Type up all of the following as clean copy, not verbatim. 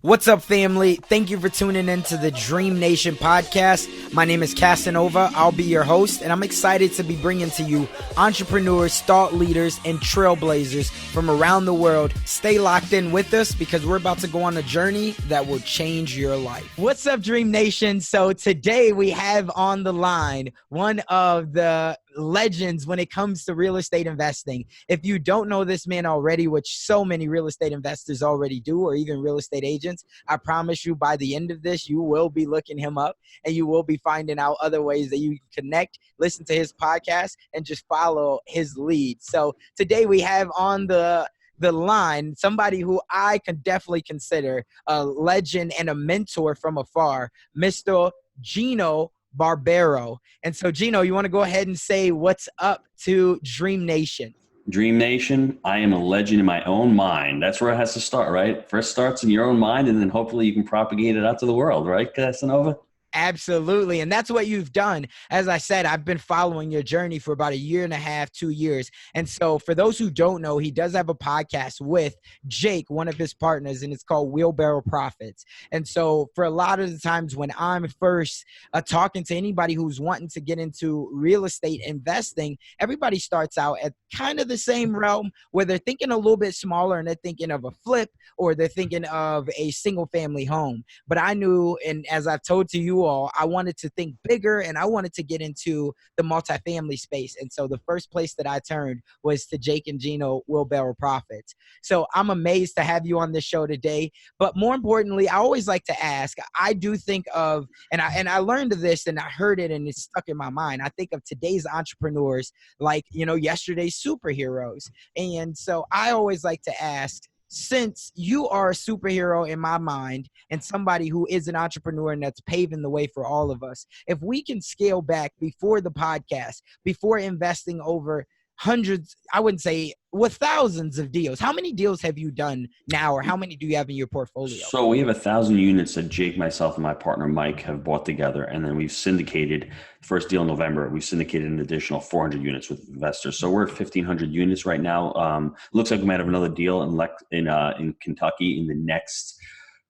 What's up, family? Thank you for tuning in to the DreamNation podcast. My name is Casanova. I'll be your host, and I'm excited to be bringing to you entrepreneurs, thought leaders, and trailblazers from around the world. Stay locked in with us because we're about to go on a journey that will change your life. What's up, DreamNation? So today we have on the line one of the legends when it comes to real estate investing. If you don't know this man already, which so many real estate investors already do, or even real estate agents, I promise you by the end of this, you will be looking him up and you will be finding out other ways that you can connect, listen to his podcast, and just follow his lead. So today we have on the line somebody who I can definitely consider a legend and a mentor from afar, Mr. Gino Barbero. And so, Gino, you want to go ahead and say what's up to DreamNation? DreamNation, I am a legend in my own mind. That's where it has to start, right? First starts in your own mind, and then hopefully you can propagate it out to the world, right, Casanova? Absolutely. And that's what you've done. As I said, I've been following your journey for about 1.5 years, 2 years. And so for those who don't know, he does have a podcast with Jake, one of his partners, and it's called Wheelbarrow Profits. And so for a lot of the times when I'm first talking to anybody who's wanting to get into real estate investing, everybody starts out at kind of the same realm where they're thinking a little bit smaller and they're thinking of a flip or they're thinking of a single family home. But I knew, and as I've told to you all, I wanted to think bigger and I wanted to get into the multifamily space. And so the first place that I turned was to Jake and Gino Wheelbarrow Profits. So I'm amazed to have you on this show today. But more importantly, I always like to ask, I do think of, and I learned of this and I heard it and it's stuck in my mind. I think of today's entrepreneurs like, yesterday's superheroes. And so I always like to ask, since you are a superhero in my mind and somebody who is an entrepreneur and that's paving the way for all of us, if we can scale back before the podcast, before investing over hundreds, I wouldn't say, thousands of deals. How many deals have you done now, or how many do you have in your portfolio? So we have 1,000 units that Jake, myself, and my partner Mike have bought together, and then we've syndicated. First deal in November, we syndicated an additional 400 units with investors. So we're at 1,500 units right now. Looks like we might have another deal in Kentucky in the next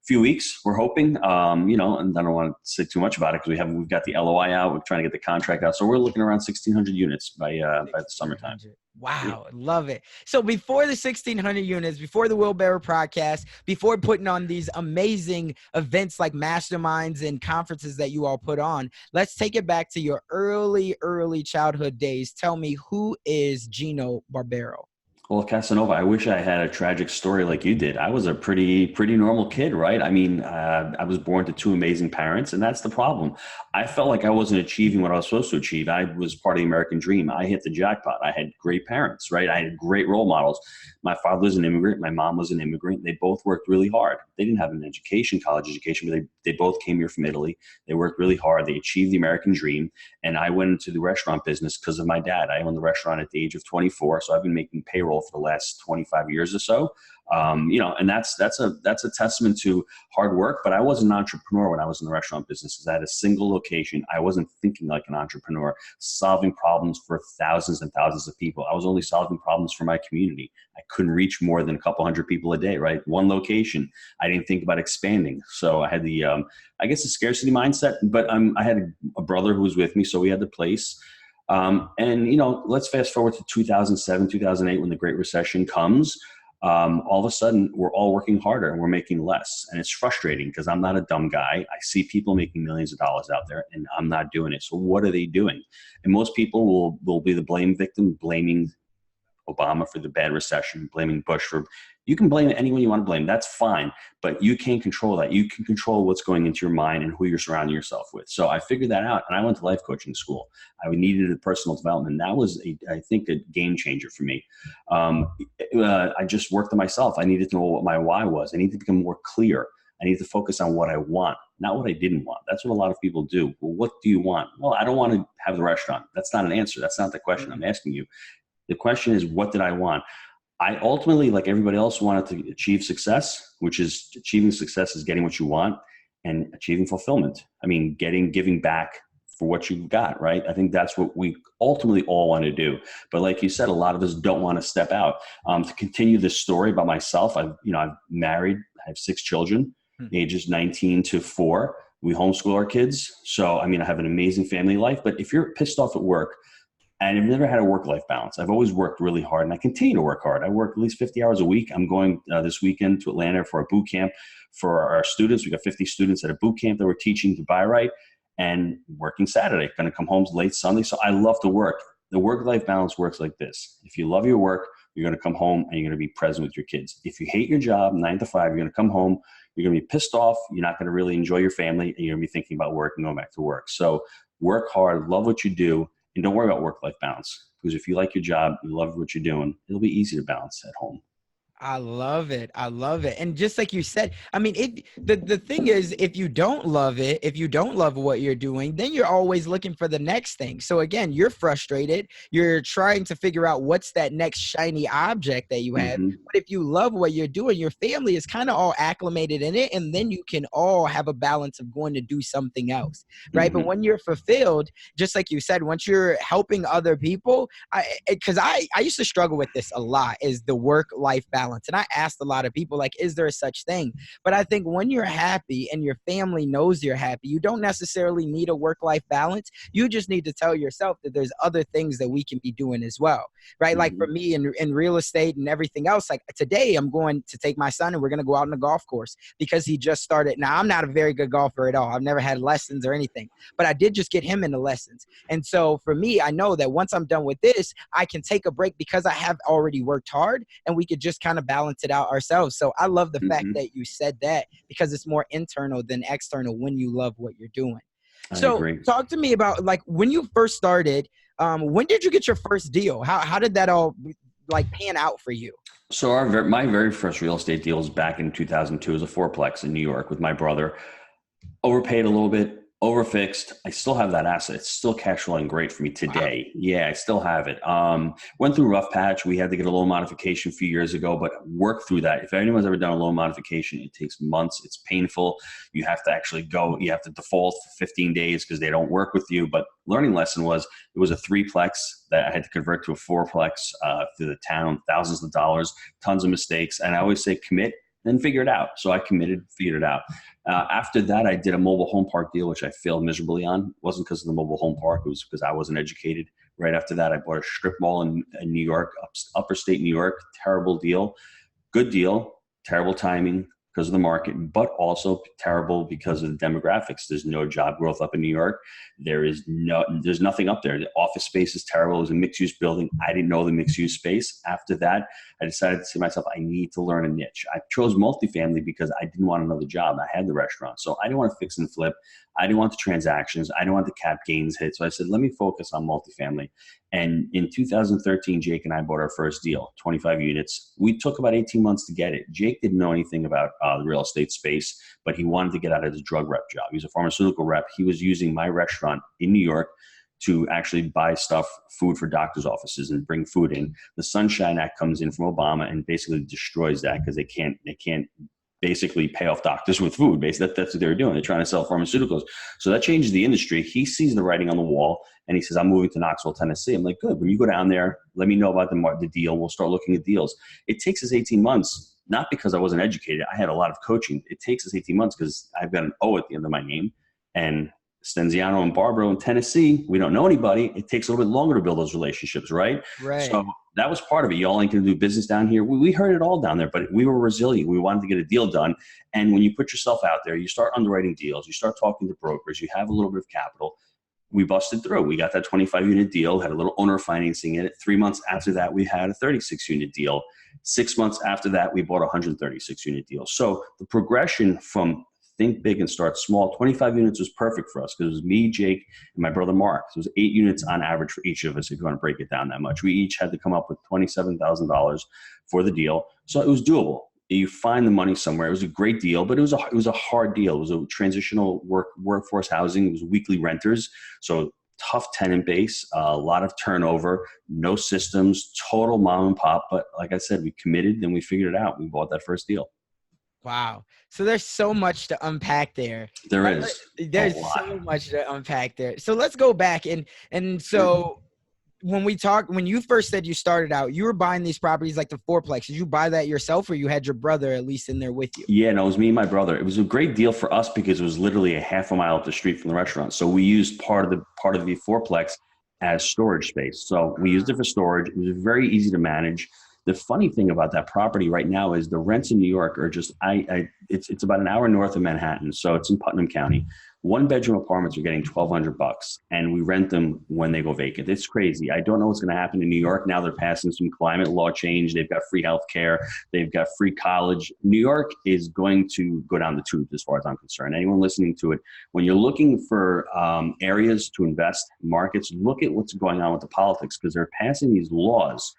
few weeks, we're hoping, and I don't want to say too much about it because we've got the LOI out. We're trying to get the contract out. So we're looking around 1,600 units by the summertime. Wow. Yeah. Love it. So before the 1,600 units, before the Wheelbarrow podcast, before putting on these amazing events like masterminds and conferences that you all put on, let's take it back to your early childhood days. Tell me, who is Gino Barbero? Well, Casanova, I wish I had a tragic story like you did. I was a pretty normal kid, right? I mean, I was born to two amazing parents, and that's the problem. I felt like I wasn't achieving what I was supposed to achieve. I was part of the American dream. I hit the jackpot. I had great parents, right? I had great role models. My father was an immigrant. My mom was an immigrant. They both worked really hard. They didn't have an education, college education, but they both came here from Italy. They worked really hard. They achieved the American dream. And I went into the restaurant business because of my dad. I owned the restaurant at the age of 24, so I've been making payroll for the last 25 years or so. And that's a testament to hard work, but I wasn't an entrepreneur when I was in the restaurant business because I had a single location. I wasn't thinking like an entrepreneur, solving problems for thousands and thousands of people. I was only solving problems for my community. I couldn't reach more than a couple hundred people a day, right? One location. I didn't think about expanding. So I had the scarcity mindset, but I had a brother who was with me. So we had the place. Let's fast forward to 2007, 2008, when the Great Recession comes. All of a sudden, we're all working harder and we're making less. And it's frustrating because I'm not a dumb guy. I see people making millions of dollars out there and I'm not doing it. So what are they doing? And most people will be the blame victim, blaming Obama for the bad recession, blaming Bush for, you can blame anyone you want to blame. That's fine. But you can't control that. You can control what's going into your mind and who you're surrounding yourself with. So I figured that out and I went to life coaching school. I needed a personal development. That was, I think, a game changer for me. I just worked on myself. I needed to know what my why was. I needed to become more clear. I need to focus on what I want, not what I didn't want. That's what a lot of people do. Well, what do you want? Well, I don't want to have the restaurant. That's not an answer. That's not the question I'm asking you. The question is, what did I want? I ultimately, like everybody else, wanted to achieve success, which is achieving success is getting what you want and achieving fulfillment. I mean, giving back for what you've got, right? I think that's what we ultimately all want to do. But like you said, a lot of us don't want to step out. To continue this story about myself, I'm married, I have 6 children. Hmm. ages 19 to 4. We homeschool our kids. So, I mean, I have an amazing family life, but if you're pissed off at work, and I've never had a work-life balance. I've always worked really hard, and I continue to work hard. I work at least 50 hours a week. I'm going this weekend to Atlanta for a boot camp for our students. We got 50 students at a boot camp that we're teaching to buy right, and working Saturday. Going to come home late Sunday. So I love to work. The work-life balance works like this. If you love your work, you're going to come home and you're going to be present with your kids. If you hate your job, 9 to 5, you're going to come home. You're going to be pissed off. You're not going to really enjoy your family, and you're going to be thinking about work and going back to work. So work hard, love what you do, and don't worry about work-life balance, because if you like your job, you love what you're doing, it'll be easy to balance at home. I love it. I love it. And just like you said, I mean, the thing is, if you don't love it, if you don't love what you're doing, then you're always looking for the next thing. So again, you're frustrated. You're trying to figure out what's that next shiny object that you have. Mm-hmm. But if you love what you're doing, your family is kind of all acclimated in it. And then you can all have a balance of going to do something else. Right. But Mm-hmm. when you're fulfilled, just like you said, once you're helping other people, I used to struggle with this a lot, is the work-life balance. And I asked a lot of people, like, is there a such thing? But I think when you're happy and your family knows you're happy, you don't necessarily need a work-life balance. You just need to tell yourself that there's other things that we can be doing as well, right? Like Mm-hmm. for me in real estate and everything else, like today I'm going to take my son and we're going to go out on the golf course because he just started. Now, I'm not a very good golfer at all. I've never had lessons or anything, but I did just get him into lessons. And so for me, I know that once I'm done with this, I can take a break because I have already worked hard, and we could just kind of balance it out ourselves. So I love the fact Mm-hmm. that you said that, because it's more internal than external when you love what you're doing. I So agree. talk to me about, like, when you first started, when did you get your first deal? How did that all like pan out for you? So my very first real estate deal was back in 2002 as a fourplex in New York with my brother. Overpaid a little bit, overfixed. I still have that asset. It's still cash flowing great for me Wow. today. Yeah, I still have it. Went through a rough patch. We had to get a loan modification a few years ago, but worked through that. If anyone's ever done a loan modification, it takes months. It's painful. You have to actually go. You have to default for 15 days because they don't work with you. But learning lesson was, it was a threeplex that I had to convert to a fourplex through the town, thousands of dollars, tons of mistakes. And I always say commit, then figure it out. So I committed, figured it out. After that, I did a mobile home park deal, which I failed miserably on. It wasn't because of the mobile home park. It was because I wasn't educated. Right after that, I bought a strip mall in New York, upper state New York. Terrible deal. Good deal. Terrible timing because of the market, but also terrible because of the demographics. There's no job growth up in New York. There's nothing up there. The office space is terrible. It was a mixed use building. I didn't know the mixed use space. After that, I decided to say to myself, I need to learn a niche. I chose multifamily because I didn't want another job. I had the restaurant. So I didn't want to fix and flip. I didn't want the transactions. I didn't want the cap gains hit. So I said, let me focus on multifamily. And in 2013, Jake and I bought our first deal, 25 units. We took about 18 months to get it. Jake didn't know anything about the real estate space, but he wanted to get out of his drug rep job. He was a pharmaceutical rep. He was using my restaurant in New York to actually buy stuff, food for doctors' offices and bring food in. The Sunshine Act comes in from Obama and basically destroys that because they can't basically pay off doctors with food. Basically, that's what they were doing. They're trying to sell pharmaceuticals. So that changes the industry. He sees the writing on the wall and he says, I'm moving to Knoxville, Tennessee. I'm like, good. When you go down there, let me know about the deal. We'll start looking at deals. It takes us 18 months, not because I wasn't educated. I had a lot of coaching. It takes us 18 months because I've got an O at the end of my name. And Stenziano and Barbaro in Tennessee, we don't know anybody. It takes a little bit longer to build those relationships, right? Right. So that was part of it. Y'all ain't going to do business down here. We heard it all down there, but we were resilient. We wanted to get a deal done. And when you put yourself out there, you start underwriting deals, you start talking to brokers, you have a little bit of capital. We busted through. We got that 25 unit deal, had a little owner financing in it. 3 months after that, we had a 36 unit deal. 6 months after that, we bought a 136 unit deal. So the progression from think big and start small, 25 units was perfect for us because it was me, Jake, and my brother Mark. So it was 8 units on average for each of us if you want to break it down that much. We each had to come up with $27,000 for the deal. So it was doable. You find the money somewhere. It was a great deal, but it was a hard deal. It was a transitional workforce housing. It was weekly renters. So tough tenant base, a lot of turnover, no systems, total mom and pop. But like I said, we committed and we figured it out. We bought that first deal. Wow. So there's so much to unpack there. There Let- is a There's lot. so much to unpack there. So let's go back and Sure. so when you first said you started out, you were buying these properties like the fourplex. Did you buy that yourself, or you had your brother at least in there with you? Yeah, no, it was me and my brother. It was a great deal for us because it was literally a half a mile up the street from the restaurant. So we used part of the fourplex as storage space. So we used it for storage. It was very easy to manage. The funny thing about that property right now is the rents in New York are just it's about an hour north of Manhattan, so it's in Putnam County. One bedroom apartments are getting $1,200, and we rent them when they go vacant. It's crazy. I don't know what's going to happen in New York now. They're passing some climate law change. They've got free healthcare. They've got free college. New York is going to go down the tubes as far as I'm concerned. Anyone listening to it, when you're looking for areas to invest, markets, look at what's going on with the politics, because they're passing these laws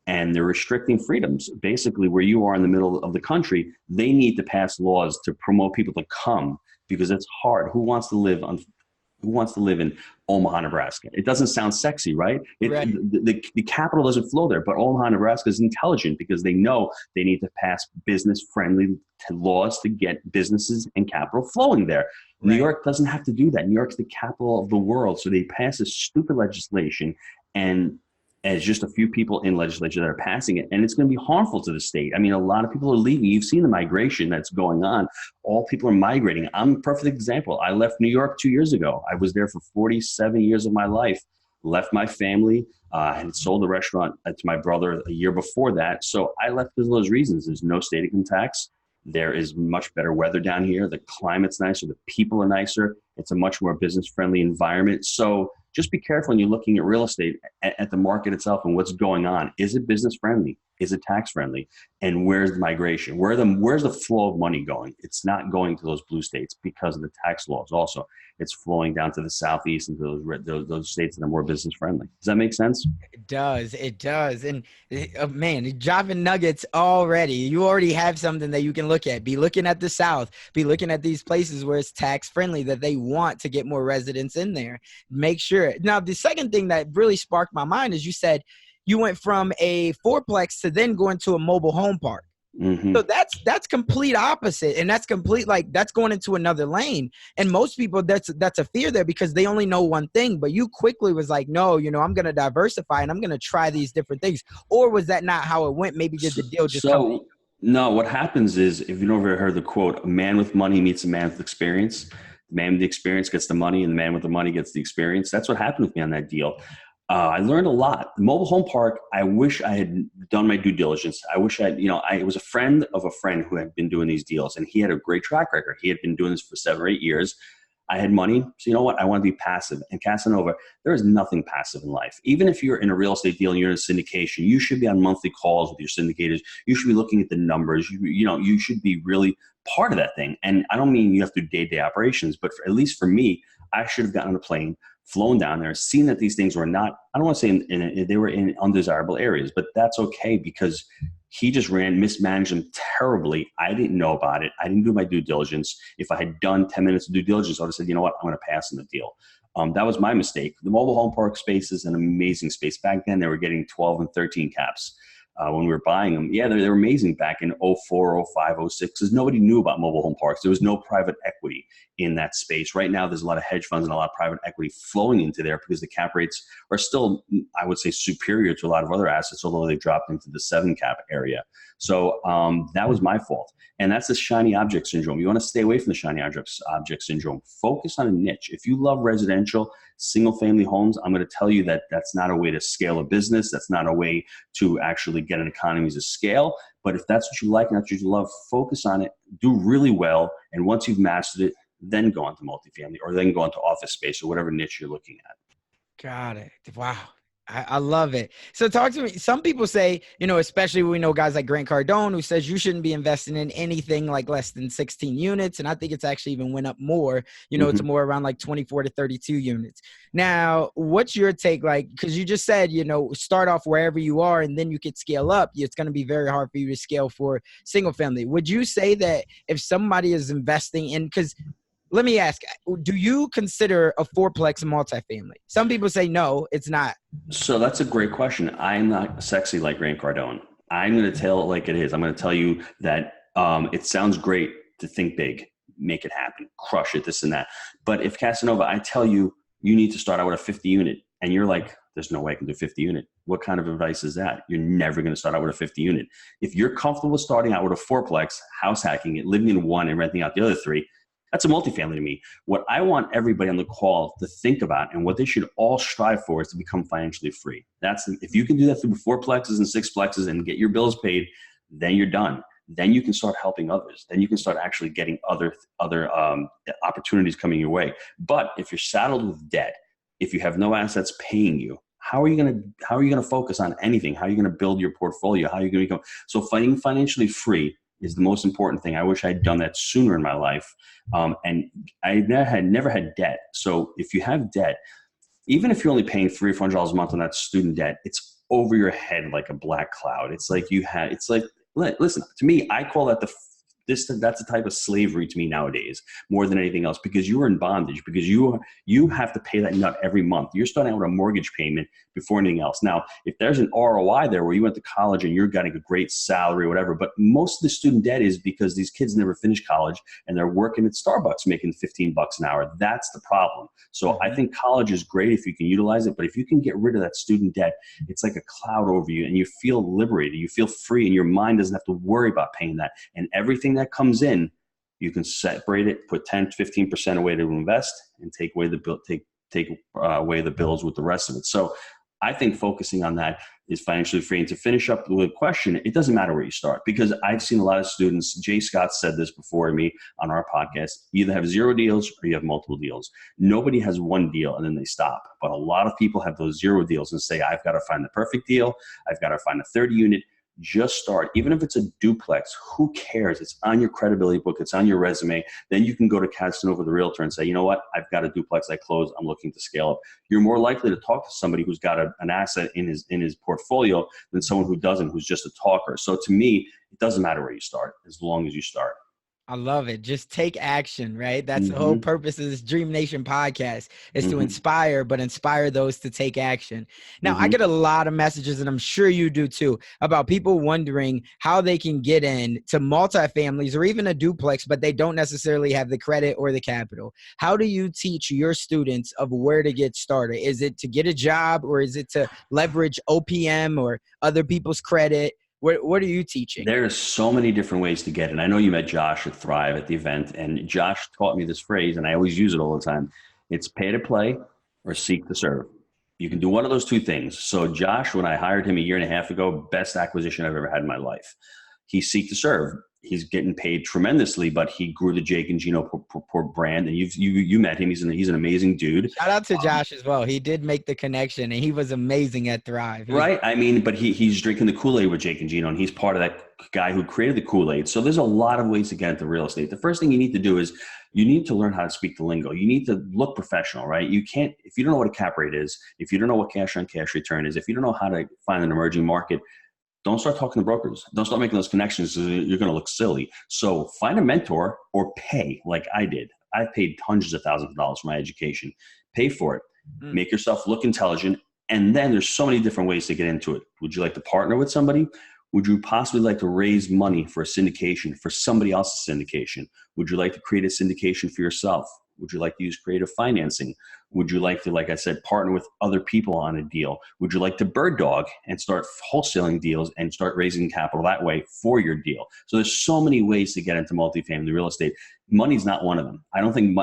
and they're restricting freedoms. Basically, where you are in the middle of the country, they need to pass laws to promote people to come, because it's hard. Who wants to live in Omaha, Nebraska? It doesn't sound sexy, right? Right. The capital doesn't flow there, but Omaha, Nebraska is intelligent because they know they need to pass business-friendly laws to get businesses and capital flowing there. New Right. York doesn't have to do that. New York's the capital of the world, so they pass this stupid legislation, and as just a few people in legislature that are passing it, and it's going to be harmful to the state. I mean, a lot of people are leaving. You've seen the migration that's going on. All people are migrating. I'm a perfect example. I left New York 2 years ago. I was there for 47 years of my life, left my family, and sold the restaurant to my brother a year before that. So I left because of those reasons. There's no state income tax. There is much better weather down here. The climate's nicer. The people are nicer. It's a much more business-friendly environment. So just be careful when you're looking at real estate, at the market itself and what's going on. Is it business-friendly? Is it tax-friendly? And where's the migration? Where's the flow of money going? It's not going to those blue states because of the tax laws. Also, it's flowing down to the southeast and to those states that are more business-friendly. Does that make sense? It does. It does. And man, you're dropping nuggets already. You already have something that you can look at. Be looking at the South. Be looking at these places where it's tax friendly, that they want to get more residents in there. Make sure. Now, the second thing that really sparked my mind is you said you went from a fourplex to then going to a mobile home park. Mm-hmm. So that's complete opposite, and that's complete, like, that's going into another lane. And most people, that's a fear there because they only know one thing. But you quickly was like, no, I'm going to diversify and I'm going to try these different things. Or was that not how it went? Maybe did the deal just come? So no, what happens is, if you've ever heard the quote, a man with money meets a man with experience. The man with the experience gets the money, and the man with the money gets the experience. That's what happened with me on that deal. I learned a lot. The mobile home park, I wish I had done my due diligence. I wish I was a friend of a friend who had been doing these deals, and he had a great track record. He had been doing this for 7 or 8 years. I had money. So you know what? I want to be passive. And Casanova, there is nothing passive in life. Even if you're in a real estate deal and you're in a syndication, you should be on monthly calls with your syndicators. You should be looking at the numbers. You should be really part of that thing. And I don't mean you have to do day-to-day operations, but at least for me, I should have gotten on a plane, flown down there, seen that these things were not, I don't want to say they were in undesirable areas, but that's okay because he just mismanaged them terribly. I didn't know about it. I didn't do my due diligence. If I had done 10 minutes of due diligence, I would have said, you know what, I'm going to pass on the deal. That was my mistake. The mobile home park space is an amazing space. Back then, they were getting 12 and 13 caps. When we were buying them. Yeah, they were amazing back in 04, 05, 06, because nobody knew about mobile home parks. There was no private equity in that space. Right now, there's a lot of hedge funds and a lot of private equity flowing into there because the cap rates are still, I would say, superior to a lot of other assets, although they dropped into the 7 cap area. So that was my fault. And that's the shiny object syndrome. You want to stay away from the shiny object syndrome. Focus on a niche. If you love residential, single family homes, I'm going to tell you that that's not a way to scale a business. That's not a way to actually get an economies of scale. But if that's what you like and that's what you love, focus on it, do really well. And once you've mastered it, then go on to multifamily or then go on to office space or whatever niche you're looking at. Got it. Wow. I love it. So talk to me. Some people say, especially we know guys like Grant Cardone, who says you shouldn't be investing in anything like less than 16 units. And I think it's actually even went up more, it's more around like 24 to 32 units. Now, what's your take? Like, because you just said, start off wherever you are and then you could scale up. It's going to be very hard for you to scale for single family. Would you say that if somebody is investing in, because let me ask, do you consider a fourplex multifamily? Some people say no, it's not. So that's a great question. I'm not sexy like Grant Cardone. I'm going to tell it like it is. I'm going to tell you that it sounds great to think big, make it happen, crush it, this and that. But if Casanova, I tell you, you need to start out with a 50 unit and you're like, There's no way I can do 50 unit. What kind of advice is that? You're never going to start out with a 50 unit. If you're comfortable starting out with a fourplex, house hacking it, living in one and renting out the other three, that's a multifamily to me. What I want everybody on the call to think about and what they should all strive for is to become financially free. If you can do that through fourplexes and sixplexes and get your bills paid, then you're done. Then you can start helping others. Then you can start actually getting other opportunities coming your way. But if you're saddled with debt, if you have no assets paying you, how are you going to focus on anything? How are you going to build your portfolio? How are you going to become so financially free is the most important thing. I wish I'd done that sooner in my life. And I never had debt. So if you have debt, even if you're only paying $300 or $400 a month on that student debt, it's over your head like a black cloud. It's like listen, to me, I call that that's the type of slavery to me nowadays, more than anything else, because you are in bondage, because you have to pay that nut every month. You're starting out with a mortgage payment before anything else. Now, if there's an ROI there where you went to college and you're getting a great salary or whatever, but most of the student debt is because these kids never finish college and they're working at Starbucks making $15 an hour. That's the problem. So I think college is great if you can utilize it, but if you can get rid of that student debt, it's like a cloud over you and you feel liberated, you feel free, and your mind doesn't have to worry about paying that. And everything that comes in, you can separate it, put 10, 15% away to invest, and take away the bills with the rest of it. So I think focusing on that is financially free. And to finish up with a question, it doesn't matter where you start, because I've seen a lot of students, Jay Scott said this before me on our podcast, you either have 0 deals or you have multiple deals. Nobody has one deal and then they stop. But a lot of people have those 0 deals and say, I've got to find the perfect deal. I've got to find a 30 unit. Just start. Even if it's a duplex, who cares? It's on your credibility book. It's on your resume. Then you can go to Casanova, the realtor, and say, you know what? I've got a duplex I closed. I'm looking to scale up. You're more likely to talk to somebody who's got an asset in his portfolio than someone who doesn't, who's just a talker. So to me, it doesn't matter where you start as long as you start. I love it. Just take action, right? That's the whole purpose of this DreamNation podcast, is to inspire, but inspire those to take action. Now, I get a lot of messages, and I'm sure you do too, about people wondering how they can get in to multifamilies or even a duplex, but they don't necessarily have the credit or the capital. How do you teach your students of where to get started? Is it to get a job, or is it to leverage OPM or other people's credit? What are you teaching? There's so many different ways to get it. I know you met Josh at Thrive at the event, and Josh taught me this phrase, and I always use it all the time. It's pay to play or seek to serve. You can do one of those two things. So Josh, when I hired him a year and a half ago, best acquisition I've ever had in my life. He seek to serve. He's getting paid tremendously, but he grew the Jake and Gino brand, and you met him. He's an amazing dude. Shout out to Josh as well. He did make the connection, and he was amazing at Thrive. Right? I mean, but he's drinking the Kool-Aid with Jake and Gino, and he's part of that guy who created the Kool-Aid. So there's a lot of ways to get into real estate. The first thing you need to do is you need to learn how to speak the lingo. You need to look professional, right? You can't, if you don't know what a cap rate is, if you don't know what cash on cash return is, if you don't know how to find an emerging market, don't start talking to brokers. Don't start making those connections. You're going to look silly. So find a mentor or pay like I did. I paid hundreds of thousands of dollars for my education. Pay for it. Make yourself look intelligent. And then there's so many different ways to get into it. Would you like to partner with somebody? Would you possibly like to raise money for a syndication, for somebody else's syndication? Would you like to create a syndication for yourself? Would you like to use creative financing? Would you like to, like I said, partner with other people on a deal? Would you like to bird dog and start wholesaling deals and start raising capital that way for your deal? So there's so many ways to get into multifamily real estate. Money's not one of them. I don't think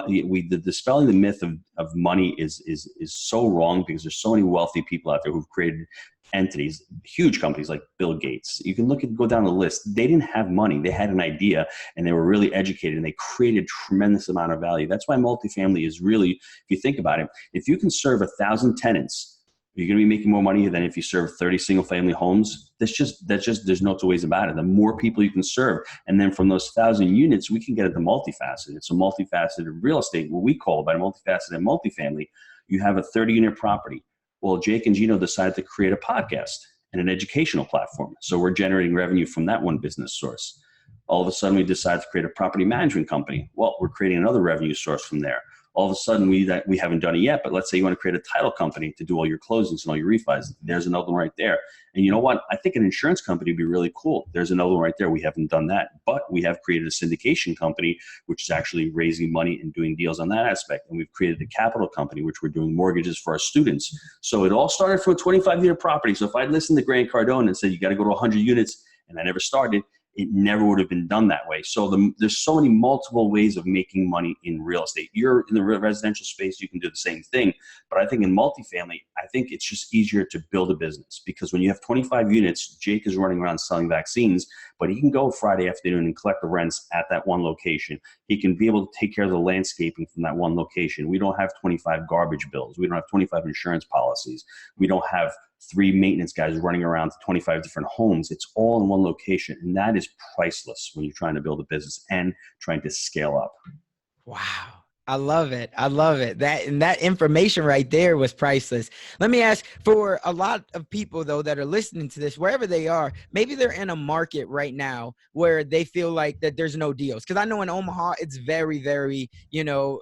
dispelling the myth of money is so wrong, because there's so many wealthy people out there who've created entities, huge companies like Bill Gates. You can go down the list. They didn't have money. They had an idea, and they were really educated, and they created tremendous amount of value. That's why multifamily is really, if you think about it, if you can serve 1,000 tenants, you're going to be making more money than if you serve 30 single family homes. There's no two ways about it. The more people you can serve, and then from those 1,000 units, we can get it to multifaceted. It's a multifaceted real estate, what we call by multifaceted multifamily. You have a 30 unit property. Well, Jake and Gino decided to create a podcast and an educational platform. So we're generating revenue from that one business source. All of a sudden, we decided to create a property management company. Well, we're creating another revenue source from there. All of a sudden we haven't done it yet, but let's say you want to create a title company to do all your closings and all your refis. There's another one right there. And you know what? I think an insurance company would be really cool. There's another one right there. We haven't done that, but we have created a syndication company, which is actually raising money and doing deals on that aspect. And we've created a capital company, which we're doing mortgages for our students. So it all started from a 25-unit property. So if I'd listened to Grant Cardone and said, you got to go to 100 units, and I never started, it never would have been done that way. So there's so many multiple ways of making money in real estate. You're in the residential space, you can do the same thing. But I think in multifamily, I think it's just easier to build a business, because when you have 25 units, Jake is running around selling vaccines, but he can go Friday afternoon and collect the rents at that one location. He can be able to take care of the landscaping from that one location. We don't have 25 garbage bills. We don't have 25 insurance policies. We don't have 3 maintenance guys running around to 25 different homes. It's all in one location. And that is priceless when you're trying to build a business and trying to scale up. Wow. I love it. I love it. That information right there was priceless. Let me ask, for a lot of people though that are listening to this, wherever they are, maybe they're in a market right now where they feel like that there's no deals. Cause I know in Omaha, it's very, very,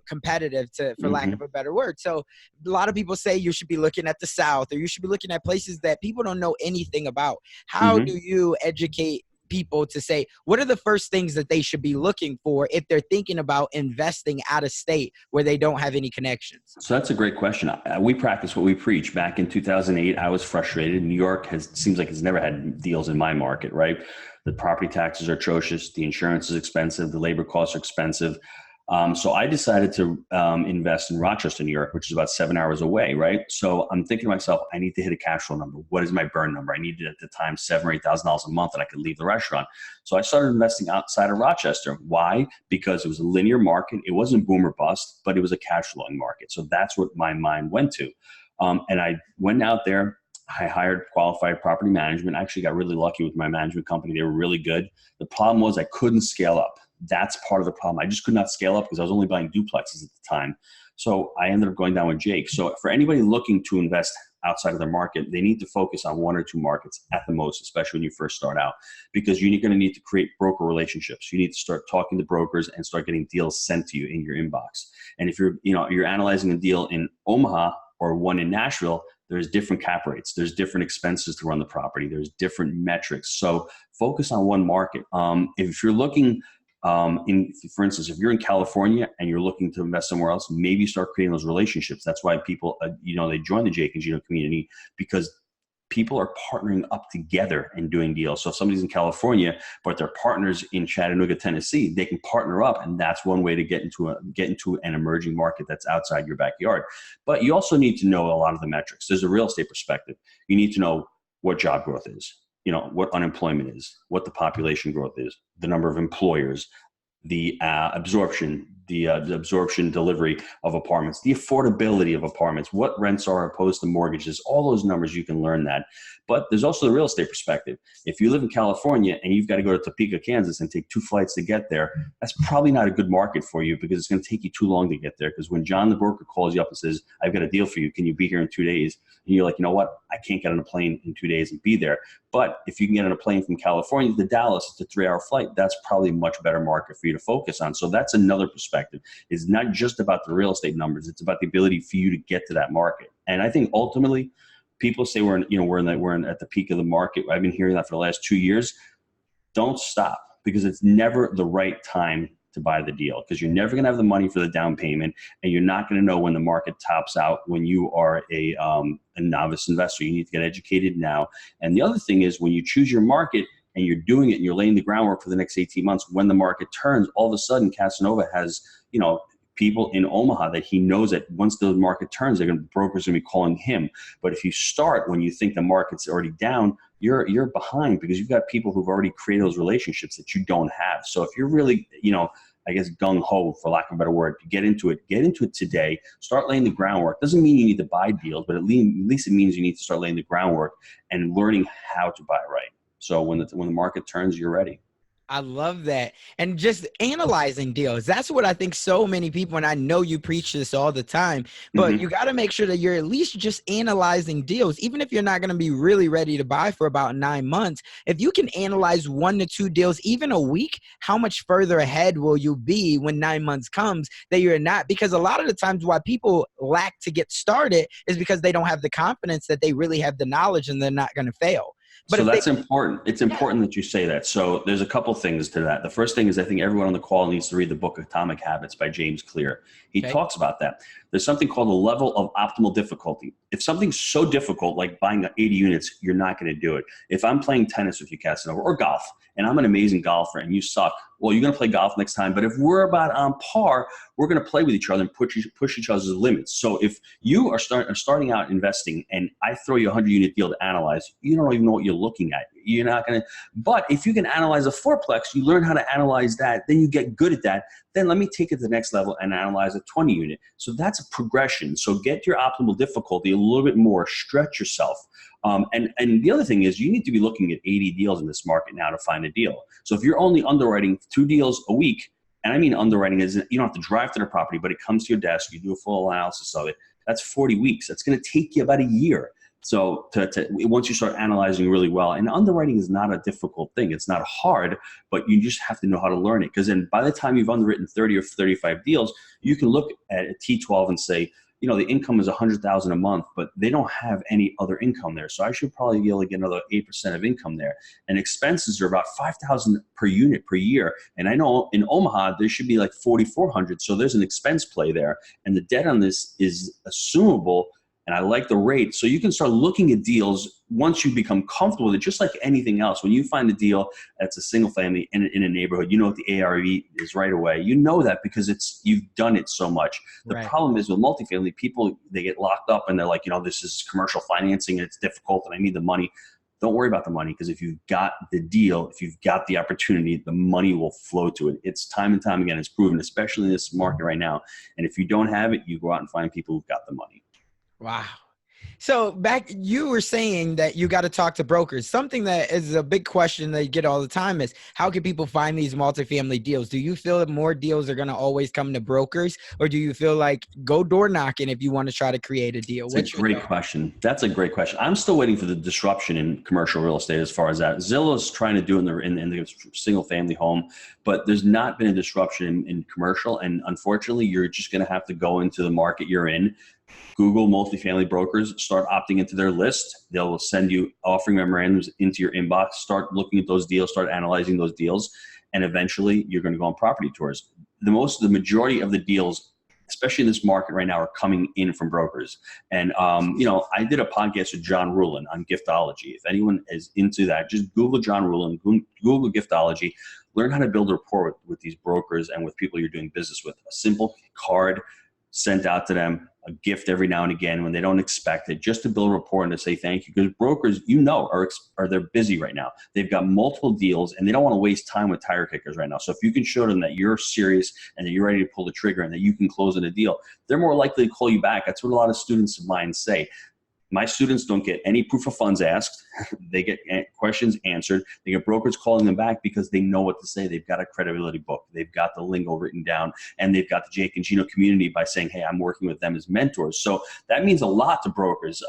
competitive, for lack of a better word. So a lot of people say you should be looking at the South, or you should be looking at places that people don't know anything about. How do you educate people to say, what are the first things that they should be looking for if they're thinking about investing out of state where they don't have any connections? So that's a great question. We practice what we preach. Back in 2008, I was frustrated. New York seems like it's never had deals in my market, right? The property taxes are atrocious. The insurance is expensive. The labor costs are expensive. So I decided to invest in Rochester, New York, which is about 7 hours away, right? So I'm thinking to myself, I need to hit a cash flow number. What is my burn number? I needed at the time $7,000 or $8,000 a month, and I could leave the restaurant. So I started investing outside of Rochester. Why? Because it was a linear market. It wasn't boom or bust, but it was a cash flowing market. So that's what my mind went to. And I went out there. I hired qualified property management. I actually got really lucky with my management company. They were really good. The problem was I couldn't scale up. That's part of the problem. I just could not scale up because I was only buying duplexes at the time. So I ended up going down with Jake. So for anybody looking to invest outside of their market, they need to focus on 1 or 2 markets at the most, especially when you first start out, because you're going to need to create broker relationships. You need to start talking to brokers and start getting deals sent to you in your inbox. And if you're analyzing a deal in Omaha or one in Nashville, there's different cap rates. There's different expenses to run the property. There's different metrics. So focus on one market. If you're looking for instance, if you're in California and you're looking to invest somewhere else, maybe start creating those relationships. That's why people, they join the Jake and Gino community, because people are partnering up together and doing deals. So if somebody's in California, but they're partners in Chattanooga, Tennessee, they can partner up. And that's one way to get into an emerging market that's outside your backyard. But you also need to know a lot of the metrics. There's a real estate perspective. You need to know what job growth is, what unemployment is, what the population growth is, the number of employers, the absorption delivery of apartments, the affordability of apartments, what rents are opposed to mortgages, all those numbers, you can learn that. But there's also the real estate perspective. If you live in California and you've got to go to Topeka, Kansas and take 2 flights to get there, that's probably not a good market for you, because it's going to take you too long to get there. Because when John the broker calls you up and says, I've got a deal for you, can you be here in 2 days? And you're like, you know what? I can't get on a plane in 2 days and be there. But if you can get on a plane from California to Dallas, it's a 3-hour flight. That's probably a much better market for you to focus on. So that's another perspective. It's not just about the real estate numbers. It's about the ability for you to get to that market. And I think ultimately, people say we're at the peak of the market. I've been hearing that for the last 2 years. Don't stop, because it's never the right time to buy the deal, because you're never going to have the money for the down payment, and you're not going to know when the market tops out when you are a novice investor. You need to get educated now. And the other thing is, when you choose your market and you're doing it and you're laying the groundwork for the next 18 months, when the market turns, all of a sudden Casanova has, people in Omaha that he knows that once the market turns, brokers are going to be calling him. But if you start when you think the market's already down, you're behind, because you've got people who've already created those relationships that you don't have. So if you're really, I guess gung-ho, for lack of a better word, to get into it today. Start laying the groundwork. Doesn't mean you need to buy deals, but at least it means you need to start laying the groundwork and learning how to buy right. So when the market turns, you're ready. I love that. And just analyzing deals. That's what I think so many people, and I know you preach this all the time, but you Hmm. got to make sure that you're at least just analyzing deals. Even if you're not going to be really ready to buy for about 9 months, if you can analyze 1 to 2 deals, even a week, how much further ahead will you be when 9 months comes that you're not? Because a lot of the times why people lack to get started is because they don't have the confidence that they really have the knowledge and they're not going to fail. But So if they, that's important. It's yeah, important that you say that. So there's a couple things to that. The first thing is I think everyone on the call needs to read the book Atomic Habits by James Clear. He okay, talks about that. There's something called a level of optimal difficulty. If something's so difficult, like buying 80 units, you're not going to do it. If I'm playing tennis with you, Casanova, or golf, and I'm an amazing golfer and you suck, well, you're going to play golf next time. But if we're about on par, we're going to play with each other and push each other's limits. So if you are starting out investing and I throw you a 100 unit deal to analyze, you don't even know what you're looking at. You're not going to, but if you can analyze a fourplex, you learn how to analyze that, then you get good at that. Then let me take it to the next level and analyze a 20 unit. So that's a progression. So get your optimal difficulty a little bit more, stretch yourself. And the other thing is you need to be looking at 80 deals in this market now to find a deal. So if you're only underwriting 2 deals a week, and I mean underwriting is you don't have to drive to the property, but it comes to your desk, you do a full analysis of it. That's 40 weeks. That's going to take you about a year. So once you start analyzing really well, and underwriting is not a difficult thing. It's not hard, but you just have to know how to learn it. Because then by the time you've underwritten 30 or 35 deals, you can look at a T12 and say, the income is 100,000 a month, but they don't have any other income there. So I should probably be able to get another 8% of income there. And expenses are about 5,000 per unit per year. And I know in Omaha, there should be like 4,400. So there's an expense play there. And the debt on this is assumable. And I like the rate. So you can start looking at deals once you become comfortable with it, just like anything else. When you find a deal that's a single family in a neighborhood, you know what the ARV is right away. You know that because you've done it so much. The right. problem is with multifamily, people, they get locked up and they're like, this is commercial financing and it's difficult and I need the money. Don't worry about the money, because if you've got the deal, if you've got the opportunity, the money will flow to it. It's time and time again, it's proven, especially in this market right now. And if you don't have it, you go out and find people who've got the money. Wow. So you were saying that you got to talk to brokers. Something that is a big question that you get all the time is how can people find these multifamily deals? Do you feel that more deals are going to always come to brokers, or do you feel like go door knocking if you want to try to create a deal? It's a What's your great thought? question. That's a great question. I'm still waiting for the disruption in commercial real estate as far as that. Zillow's trying to do it in the single family home, but there's not been a disruption in commercial. And unfortunately, you're just going to have to go into the market you're in. Google multifamily brokers, start opting into their list. They'll send you offering memorandums into your inbox. Start looking at those deals, start analyzing those deals, and eventually you're going to go on property tours. The majority of the deals, especially in this market right now, are coming in from brokers. And I did a podcast with John Rulin on giftology. If anyone is into that, just Google John Rulin, Google giftology. Learn how to build a rapport with these brokers and with people you're doing business with. A simple card sent out to them, a gift every now and again when they don't expect it, just to build rapport and to say thank you. Because brokers, are they're busy right now. They've got multiple deals and they don't want to waste time with tire kickers right now. So if you can show them that you're serious and that you're ready to pull the trigger and that you can close in a deal, they're more likely to call you back. That's what a lot of students of mine say. My students don't get any proof of funds asked. They get questions answered. They get brokers calling them back because they know what to say. They've got a credibility book. They've got the lingo written down, and they've got the Jake and Gino community by saying, hey, I'm working with them as mentors. So that means a lot to brokers.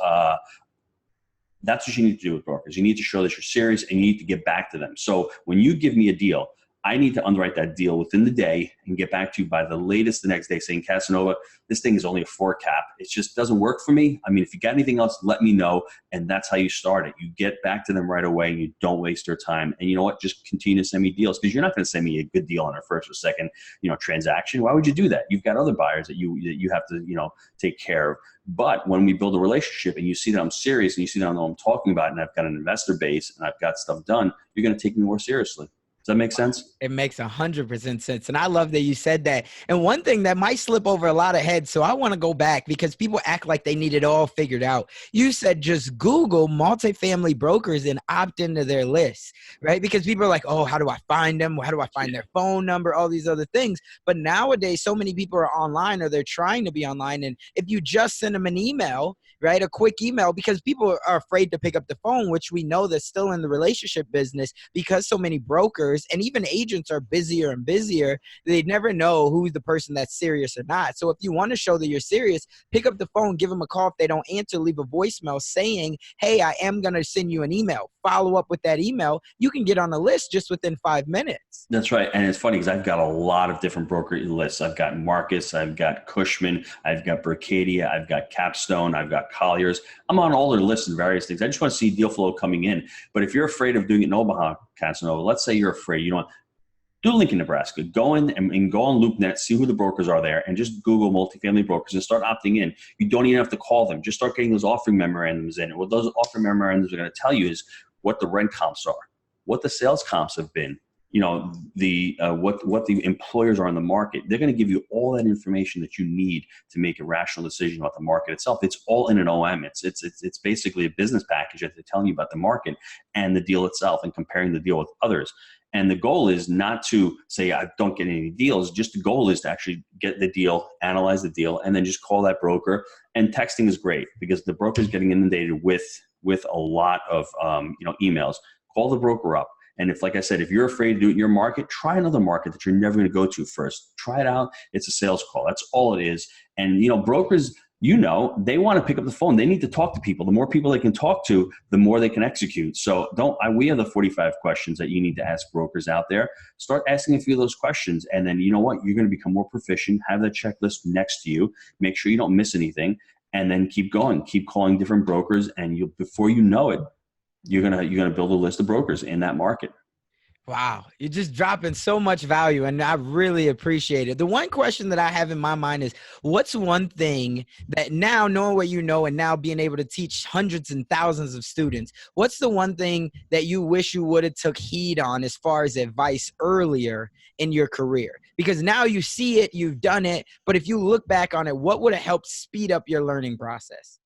That's what you need to do with brokers. You need to show that you're serious and you need to get back to them. So when you give me a deal, I need to underwrite that deal within the day and get back to you by the latest the next day saying, Casanova, this thing is only a 4 cap. It just doesn't work for me. I mean, if you got anything else, let me know. And that's how you start it. You get back to them right away and you don't waste their time. And you know what? Just continue to send me deals, because you're not going to send me a good deal on our first or second, transaction. Why would you do that? You've got other buyers that you have to, take care of. But when we build a relationship and you see that I'm serious and you see that I know what I'm talking about and I've got an investor base and I've got stuff done, you're going to take me more seriously. Does that make sense? It makes 100% sense. And I love that you said that. And one thing that might slip over a lot of heads, so I want to go back because people act like they need it all figured out. You said just Google multifamily brokers and opt into their list, right? Because people are like, oh, how do I find them? How do I find their phone number? All these other things. But nowadays, so many people are online or they're trying to be online. And if you just send them an email, right, a quick email, because people are afraid to pick up the phone, which we know that's still in the relationship business because so many brokers brokers and even agents are busier and busier. They never know who's the person that's serious or not. So if you want to show that you're serious, pick up the phone, give them a call. If they don't answer, leave a voicemail saying, hey, I am going to send you an email. Follow up with that email. You can get on the list just within 5 minutes. That's right. And it's funny because I've got a lot of different broker lists. I've got Marcus, I've got Cushman, I've got Berkadia, I've got Capstone, I've got Colliers. I'm on all their lists and various things. I just want to see deal flow coming in. But if you're afraid of doing it in Omaha, Casanova, let's say you're afraid, you know, do Lincoln, Nebraska. Go in and go on LoopNet, see who the brokers are there, and just Google multifamily brokers and start opting in. You don't even have to call them. Just start getting those offering memorandums in. And what those offering memorandums are going to tell you is what the rent comps are, what the sales comps have been, you know, the what the employers are in the market. They're going to give you all that information that you need to make a rational decision about the market itself. It's all in an OM. It's basically a business package that they're telling you about the market and the deal itself and comparing the deal with others. And the goal is not to say, I don't get any deals. Just the goal is to actually get the deal, analyze the deal, and then just call that broker. And texting is great because the broker is getting inundated with a lot of emails. Call the broker up. And if, like I said, if you're afraid to do it in your market, try another market that you're never going to go to first. Try it out. It's a sales call. That's all it is. And, you know, brokers, you know, they want to pick up the phone. They need to talk to people. The more people they can talk to, the more they can execute. So we have the 45 questions that you need to ask brokers out there. Start asking a few of those questions. And then, you know what, you're going to become more proficient. Have that checklist next to you. Make sure you don't miss anything. And then keep going. Keep calling different brokers. And before you know it, you're gonna build a list of brokers in that market. Wow, you're just dropping so much value, and I really appreciate it. The one question that I have in my mind is, what's one thing that now, knowing what you know and now being able to teach hundreds and thousands of students, what's the one thing that you wish you would have took heed on as far as advice earlier in your career? Because now you see it, you've done it, but if you look back on it, what would have helped speed up your learning process?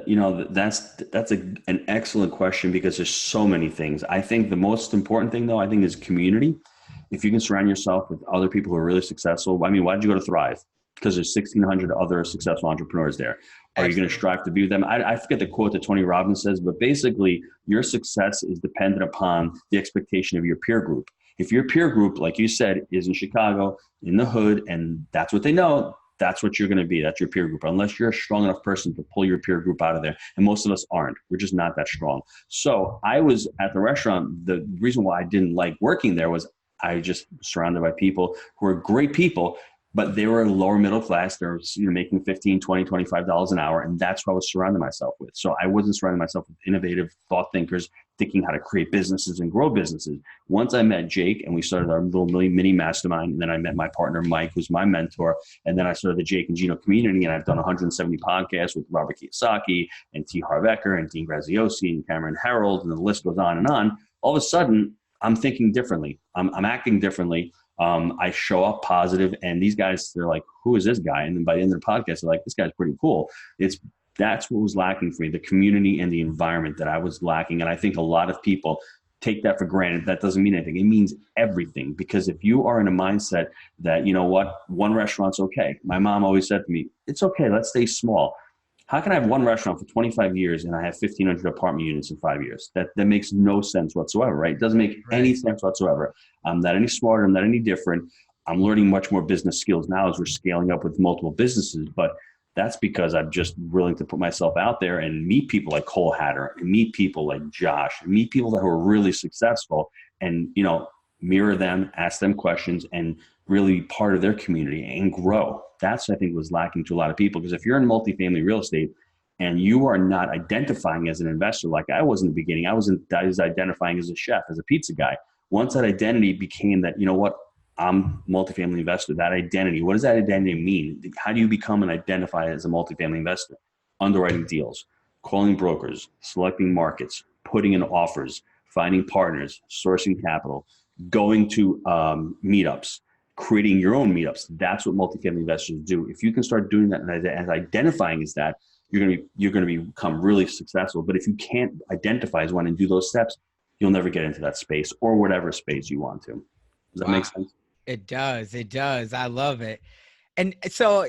You know, that's an excellent question because there's so many things. I think the most important thing, though, I think is community. If you can surround yourself with other people who are really successful. I mean, why did you go to Thrive? Because there's 1,600 other successful entrepreneurs there. Are you going to strive to be with them? I forget the quote that Tony Robbins says, but basically your success is dependent upon the expectation of your peer group. If your peer group, like you said, is in Chicago, in the hood, and that's what they know, that's what you're going to be. That's your peer group. Unless you're a strong enough person to pull your peer group out of there. And most of us aren't. We're just not that strong. So I was at the restaurant. The reason why I didn't like working there was I just surrounded by people who are great people, but they were lower middle class. They're making $15, $20, $25 an hour. And that's what I was surrounding myself with. So I wasn't surrounding myself with innovative thought thinkers thinking how to create businesses and grow businesses. Once I met Jake and we started our little mini mastermind, and then I met my partner, Mike, who's my mentor. And then I started the Jake and Gino community, and I've done 170 podcasts with Robert Kiyosaki and T. Harv Eker and Dean Graziosi and Cameron Harold, and the list goes on and on. All of a sudden, I'm thinking differently. I'm acting differently. I show up positive, and these guys, they're like, who is this guy? And then by the end of the podcast, they're like, this guy's pretty cool. That's what was lacking for me, the community and the environment that I was lacking. And I think a lot of people take that for granted. That doesn't mean anything. It means everything. Because if you are in a mindset that, you know what, one restaurant's okay. My mom always said to me, it's okay, let's stay small. How can I have one restaurant for 25 years and I have 1,500 apartment units in 5 years? That makes no sense whatsoever, right? It doesn't make any sense whatsoever. I'm not any smarter. I'm not any different. I'm learning much more business skills now as we're scaling up with multiple businesses. But that's because I'm just willing to put myself out there and meet people like Cole Hatter and meet people like Josh and meet people that are really successful and, you know, mirror them, ask them questions, and really be part of their community and grow. That's, I think, was lacking to a lot of people. Because if you're in multifamily real estate and you are not identifying as an investor, like I was in the beginning, I was identifying as a chef, as a pizza guy. Once that identity became that, you know what, I'm a multifamily investor, that identity, what does that identity mean? How do you become and identify as a multifamily investor? Underwriting deals, calling brokers, selecting markets, putting in offers, finding partners, sourcing capital, going to meetups, creating your own meetups. That's what multifamily investors do. If you can start doing that and identifying as that, you're going to become really successful. But if you can't identify as one and do those steps, you'll never get into that space or whatever space you want to. Does that make sense? It does. It does. I love it. And so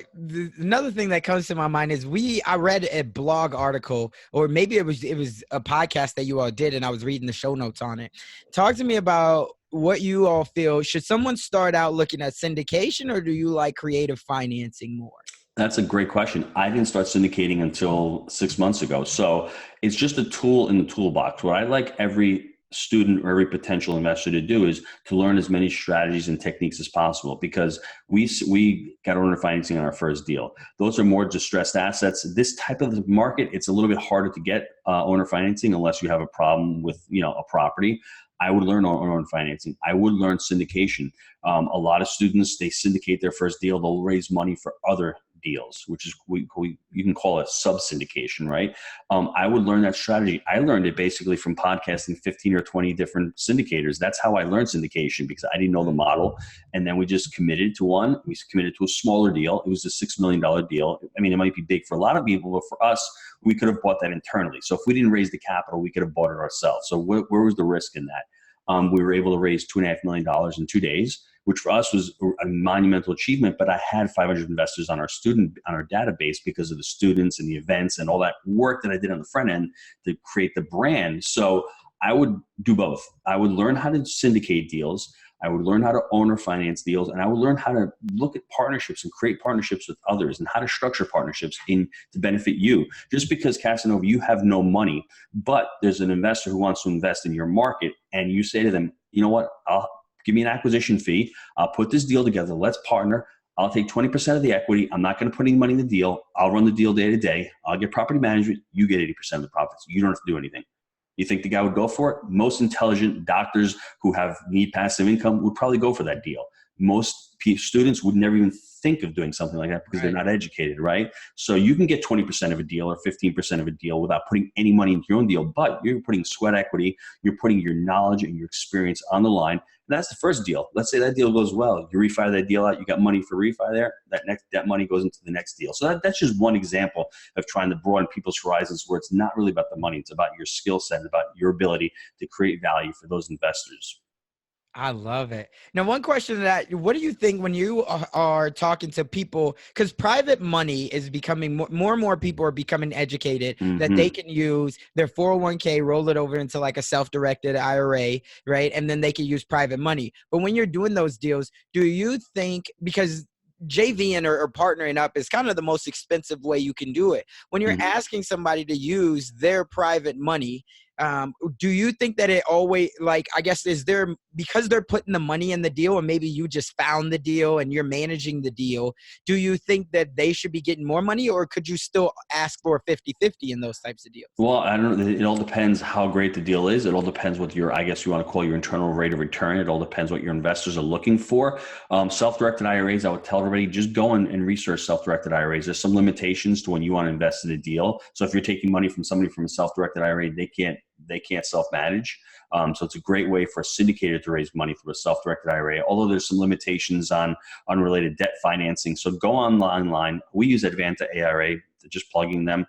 another thing that comes to my mind is I read a blog article, or maybe it was a podcast that you all did, and I was reading the show notes on it. Talk to me about what you all feel, should someone start out looking at syndication, or do you like creative financing more? That's a great question. I didn't start syndicating until 6 months ago. So it's just a tool in the toolbox. What I like every student or every potential investor to do is to learn as many strategies and techniques as possible, because we got owner financing on our first deal. Those are more distressed assets. This type of market, it's a little bit harder to get owner financing unless you have a problem with a property. I would learn owner financing. I would learn syndication. A lot of students, they syndicate their first deal. They'll raise money for other deals, which is you can call it sub syndication, right? I would learn that strategy. I learned it basically from podcasting 15 or 20 different syndicators. That's how I learned syndication, because I didn't know the model. And then we just committed to one. We committed to a smaller deal. It was a $6 million deal. I mean, it might be big for a lot of people, but for us, we could have bought that internally. So if we didn't raise the capital, we could have bought it ourselves. So where was the risk in that? We were able to raise $2.5 million in 2 days, which for us was a monumental achievement. But I had 500 investors on our database because of the students and the events and all that work that I did on the front end to create the brand. So I would do both. I would learn how to syndicate deals. I would learn how to owner finance deals, and I would learn how to look at partnerships and create partnerships with others, and how to structure partnerships to benefit you. Just because, Casanova, you have no money, but there's an investor who wants to invest in your market, and you say to them, you know what, give me an acquisition fee. I'll put this deal together. Let's partner. I'll take 20% of the equity. I'm not going to put any money in the deal. I'll run the deal day to day. I'll get property management. You get 80% of the profits. You don't have to do anything. You think the guy would go for it? Most intelligent doctors who need passive income would probably go for that deal. Most students would never even think of doing something like that because they're not educated, right? So you can get 20% of a deal or 15% of a deal without putting any money into your own deal, but you're putting sweat equity, you're putting your knowledge and your experience on the line. And that's the first deal. Let's say that deal goes well. You refi that deal out, you got money for refi there, that money goes into the next deal. So that's just one example of trying to broaden people's horizons, where it's not really about the money. It's about your skill set, about your ability to create value for those investors. I love it. Now, one question what do you think when you are talking to people, because private money is becoming more and more people are becoming educated that they can use their 401k, roll it over into like a self-directed IRA, right? And then they can use private money. But when you're doing those deals, do you think, because JVing or partnering up is kind of the most expensive way you can do it. When you're asking somebody to use their private money, do you think that it always, like, I guess, is there, because they're putting the money in the deal and maybe you just found the deal and you're managing the deal, do you think that they should be getting more money, or could you still ask for 50-50 in those types of deals? Well, I don't know. It all depends how great the deal is. It all depends what I guess you want to call your internal rate of return. It all depends what your investors are looking for. Self-directed IRAs, I would tell everybody, just go and research self-directed IRAs. There's some limitations to when you want to invest in a deal. So if you're taking money from somebody from a self-directed IRA, they can't self-manage. So it's a great way for a syndicator to raise money through a self-directed IRA, although there's some limitations on unrelated debt financing. So go online. We use Advanta ARA, just plugging them.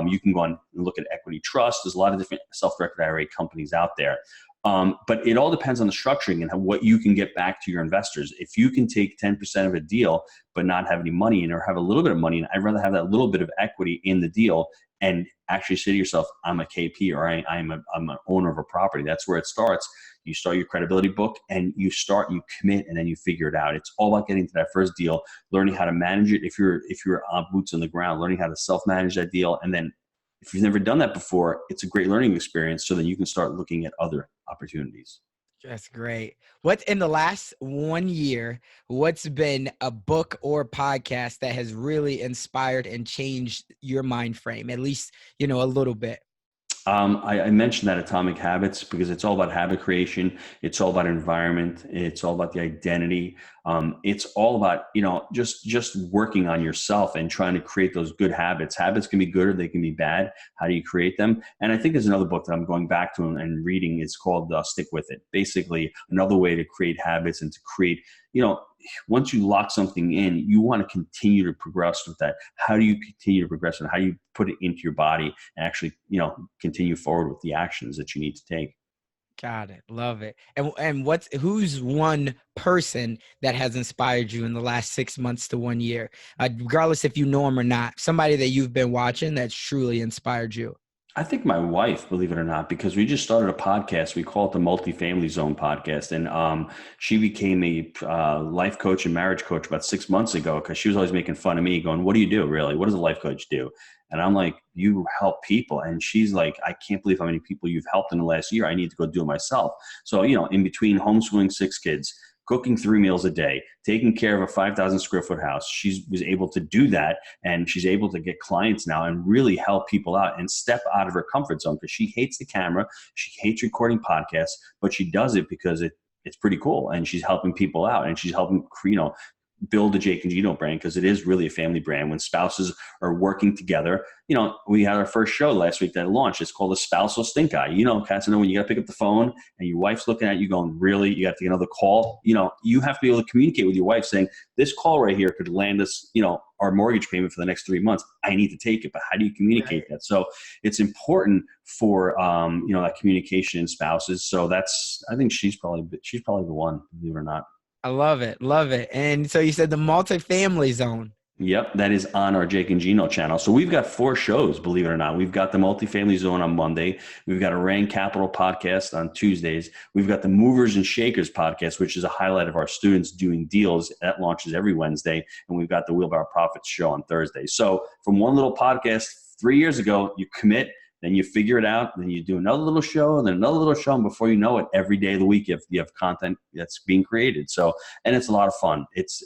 You can go on and look at Equity Trust. There's a lot of different self-directed IRA companies out there. But it all depends on the structuring and what you can get back to your investors. If you can take 10% of a deal but not have any money in, or have a little bit of money in, I'd rather have that little bit of equity in the deal and actually say to yourself, I'm a KP, or I'm an owner of a property. That's where it starts. You start your credibility book and you commit, and then you figure it out. It's all about getting to that first deal, learning how to manage it. If you're on boots on the ground, learning how to self-manage that deal. And then if you've never done that before, it's a great learning experience, so then you can start looking at other opportunities. That's great. What's in the last 1 year, what's been a book or podcast that has really inspired and changed your mind frame, at least, a little bit? I mentioned that Atomic Habits because it's all about habit creation. It's all about environment. It's all about the identity. It's all about, just working on yourself and trying to create those good habits. Habits can be good or they can be bad. How do you create them? And I think there's another book that I'm going back to and reading. It's called Stick With It. Basically, another way to create habits and to create, once you lock something in, you want to continue to progress with that. How do you continue to progress, and how do you put it into your body and actually, continue forward with the actions that you need to take? Got it. Love it. And who's one person that has inspired you in the last 6 months to 1 year, regardless if you know him or not, somebody that you've been watching that's truly inspired you? I think my wife, believe it or not, because we just started a podcast. We call it the Multifamily Zone Podcast, and she became a life coach and marriage coach about 6 months ago because she was always making fun of me, going, "What do you do, really? What does a life coach do?" And I'm like, "You help people," and she's like, "I can't believe how many people you've helped in the last year. I need to go do it myself." So in between homeschooling 6 kids, cooking 3 meals a day, taking care of a 5,000 square foot house, she was able to do that, and she's able to get clients now and really help people out and step out of her comfort zone because she hates the camera, she hates recording podcasts, but she does it because it's pretty cool, and she's helping people out, and she's helping build the Jake and Gino brand because it is really a family brand. When spouses are working together, we had our first show last week that launched. It's called the Spousal Stink Eye. Casanova, when you got to pick up the phone and your wife's looking at you going, "Really? You got to get another call?" You have to be able to communicate with your wife saying, "This call right here could land us, our mortgage payment for the next 3 months. I need to take it." But how do you communicate that? So it's important for, that communication in spouses. So I think she's probably the one, believe it or not. I love it. Love it. And so you said the multifamily zone. Yep, that is on our Jake and Gino channel. So we've got 4 shows, believe it or not. We've got the Multifamily Zone on Monday. We've got a Rain Capital podcast on Tuesdays. We've got the Movers and Shakers podcast, which is a highlight of our students doing deals. That launches every Wednesday. And we've got the Wheelbarrow Profits show on Thursday. So from one little podcast 3 years ago, you commit, then you figure it out, then you do another little show, then another little show, and before you know it, every day of the week you have content that's being created. So, and it's a lot of fun. It's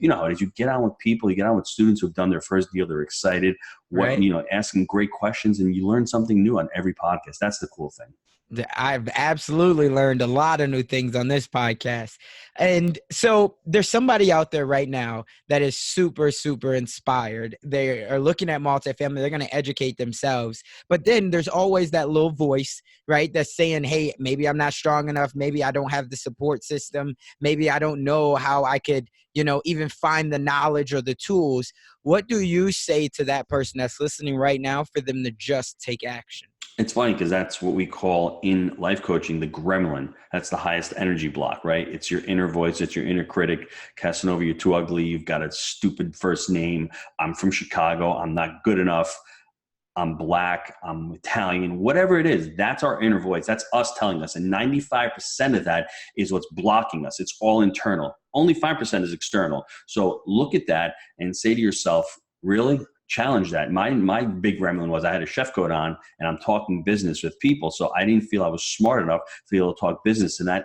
how it is. You get on with people, you get on with students who've done their first deal, they're excited, Right. Asking great questions, and you learn something new on every podcast. That's the cool thing. I've absolutely learned a lot of new things on this podcast. And so there's somebody out there right now that is super, super inspired. They are looking at multifamily. They're going to educate themselves. But then there's always that little voice, right, that's saying, "Hey, maybe I'm not strong enough. Maybe I don't have the support system. Maybe I don't know how I could, even find the knowledge or the tools." What do you say to that person that's listening right now for them to just take action? It's funny because that's what we call in life coaching the gremlin. That's the highest energy block, right? It's your inner voice. It's your inner critic. Casanova, you're too ugly. You've got a stupid first name. I'm from Chicago. I'm not good enough. I'm black. I'm Italian. Whatever it is, that's our inner voice. That's us telling us. And 95% of that is what's blocking us. It's all internal. Only 5% is external. So look at that and say to yourself, really? Challenge that. My big gremlin was I had a chef coat on and I'm talking business with people. So I didn't feel I was smart enough to be able to talk business. And that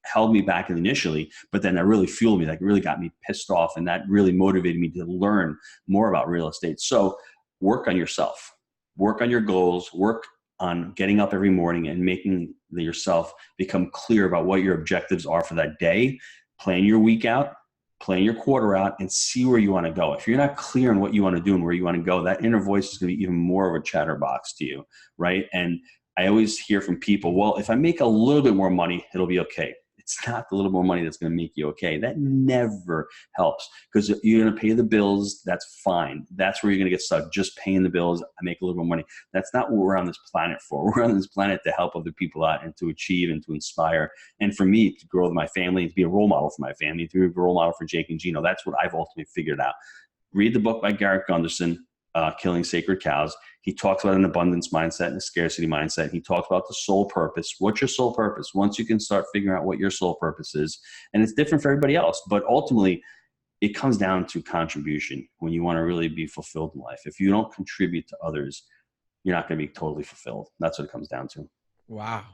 held me back initially, but then that really fueled me. That really got me pissed off. And that really motivated me to learn more about real estate. So work on yourself, work on your goals, work on getting up every morning and making yourself become clear about what your objectives are for that day. Plan your week out, plan your quarter out, and see where you want to go. If you're not clear on what you want to do and where you want to go, that inner voice is going to be even more of a chatterbox to you, right? And I always hear from people, well, if I make a little bit more money, it'll be okay. It's not the little more money that's going to make you okay. That never helps because you're going to pay the bills. That's fine. That's where you're going to get stuck, just paying the bills. I make a little more money. That's not what we're on this planet for. We're on this planet to help other people out and to achieve and to inspire. And for me, to grow with my family, to be a role model for my family, to be a role model for Jake and Gino. That's what I've ultimately figured out. Read the book by Garrett Gunderson, Killing Sacred Cows. He talks about an abundance mindset and a scarcity mindset. He talks about the soul purpose. What's your soul purpose? Once you can start figuring out what your soul purpose is, and it's different for everybody else, but ultimately it comes down to contribution when you want to really be fulfilled in life. If you don't contribute to others, you're not going to be totally fulfilled. That's what it comes down to. Wow.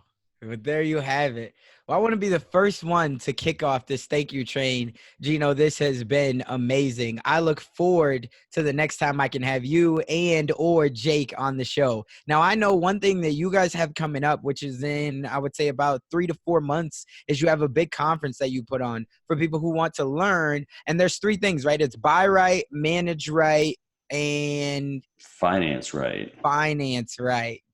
But there you have it. Well, I want to be the first one to kick off this thank you train. Gino, this has been amazing. I look forward to the next time I can have you and or Jake on the show. Now, I know one thing that you guys have coming up, which is in, I would say, about 3 to 4 months, is you have a big conference that you put on for people who want to learn. And there's 3 things, right? It's buy right, manage right, and finance right.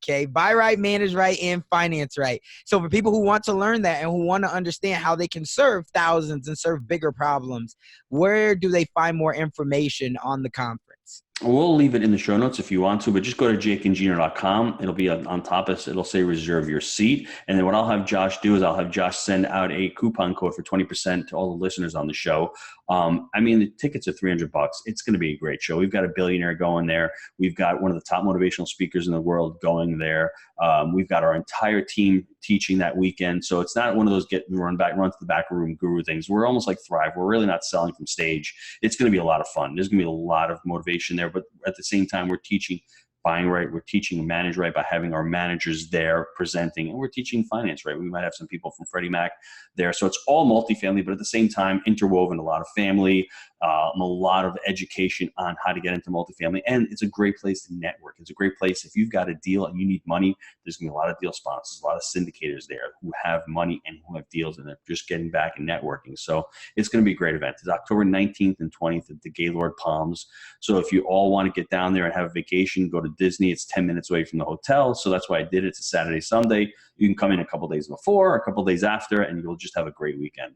Okay. Buy right, manage right, and finance right. So for people who want to learn that and who want to understand how they can serve thousands and serve bigger problems, where do they find more information on the conference? We'll leave it in the show notes if you want to, but just go to jakeandgino.com. It'll be on top of it. It'll say reserve your seat. And then what I'll have Josh do is I'll have Josh send out a coupon code for 20% to all the listeners on the show. I mean, the tickets are $300. It's going to be a great show. We've got a billionaire going there. We've got one of the top motivational speakers in the world going there. We've got our entire team teaching that weekend. So it's not one of those run to the back room guru things. We're almost like Thrive. We're really not selling from stage. It's going to be a lot of fun. There's going to be a lot of motivation there, but at the same time, we're teaching buying right. We're teaching manage right by having our managers there presenting, and we're teaching finance right. We might have some people from Freddie Mac there. So it's all multifamily, but at the same time, interwoven a lot of family, a lot of education on how to get into multifamily. And it's a great place to network. It's a great place. If you've got a deal and you need money, there's going to be a lot of deal sponsors, a lot of syndicators there who have money and who have deals, and they're just getting back and networking. So it's going to be a great event. It's October 19th and 20th at the Gaylord Palms. So if you all want to get down there and have a vacation, go to Disney. It's 10 minutes away from the hotel. So that's why I did it. It's a Saturday, Sunday. You can come in a couple days before, a couple days after, and you'll just have a great weekend.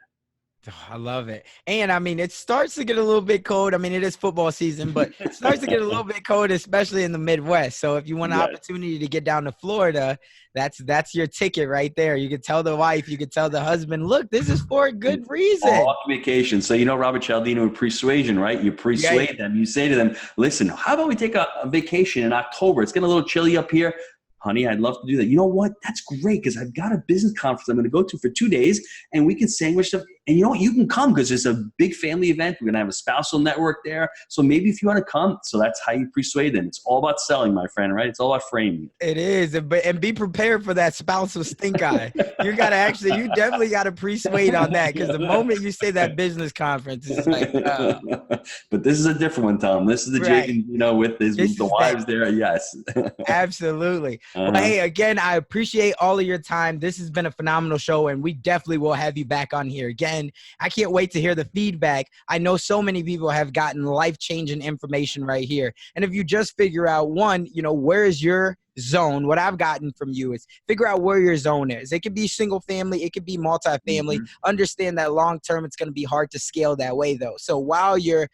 Oh, I love it. And I mean, it starts to get a little bit cold. I mean, it is football season, but it starts to get a little bit cold, especially in the Midwest. So if you want an opportunity to get down to Florida, that's your ticket right there. You can tell the wife, you can tell the husband, look, this is for a good reason. All vacation. So, Robert Cialdini with persuasion, right? You persuade them. You say to them, listen, how about we take a vacation in October? It's getting a little chilly up here. Honey, I'd love to do that. You know what? That's great, because I've got a business conference I'm going to go to for 2 days, and we can sandwich stuff. And you know what? You can come because it's a big family event. We're going to have a spousal network there. So maybe if you want to come, so that's how you persuade them. It's all about selling, my friend, right? It's all about framing. It is. And be prepared for that spousal stink eye. You definitely got to persuade on that, because the moment you say that business conference, it's like, But this is a different one, Tom. This is the right. with the wives there. Yes. Absolutely. Well, hey, again, I appreciate all of your time. This has been a phenomenal show, and we definitely will have you back on here again. I can't wait to hear the feedback. I know so many people have gotten life-changing information right here. And if you just figure out, one, where is your zone? What I've gotten from you is figure out where your zone is. It could be single family, it could be multifamily. Understand that long term it's going to be hard to scale that way though. So while you're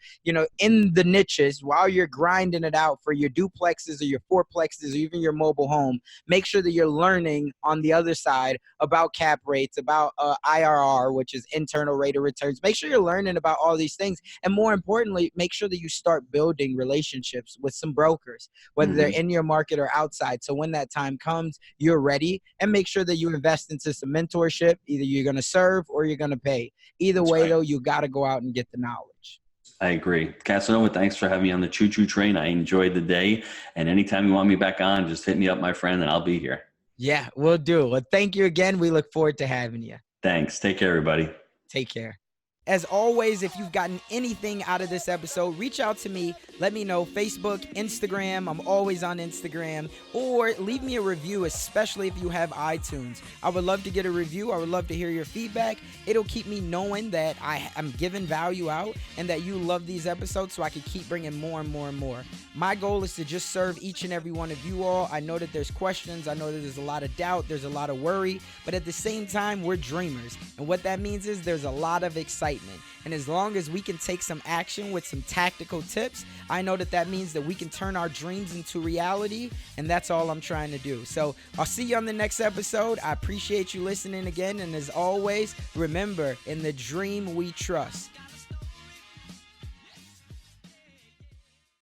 in the niches, while you're grinding it out for your duplexes or your fourplexes or even your mobile home, make sure that you're learning on the other side about cap rates, about IRR, which is internal rate of returns. Make sure you're learning about all these things, and more importantly, make sure that you start building relationships with some brokers, whether they're in your market or outside. So when that time comes, you're ready, and make sure that you invest into some mentorship. Either you're going to serve or you're going to pay. Either way, though, you got to go out and get the knowledge. I agree. Casanova, thanks for having me on the choo-choo train. I enjoyed the day. And anytime you want me back on, just hit me up, my friend, and I'll be here. Yeah, we'll do. Well, thank you again. We look forward to having you. Thanks. Take care, everybody. Take care. As always, if you've gotten anything out of this episode, reach out to me. Let me know. Facebook, Instagram. I'm always on Instagram. Or leave me a review, especially if you have iTunes. I would love to get a review. I would love to hear your feedback. It'll keep me knowing that I'm giving value out and that you love these episodes, so I can keep bringing more and more and more. My goal is to just serve each and every one of you all. I know that there's questions. I know that there's a lot of doubt. There's a lot of worry. But at the same time, we're dreamers. And what that means is there's a lot of excitement. And as long as we can take some action with some tactical tips, I know that means that we can turn our dreams into reality. And that's all I'm trying to do. So I'll see you on the next episode. I appreciate you listening again. And as always, remember, in the dream we trust.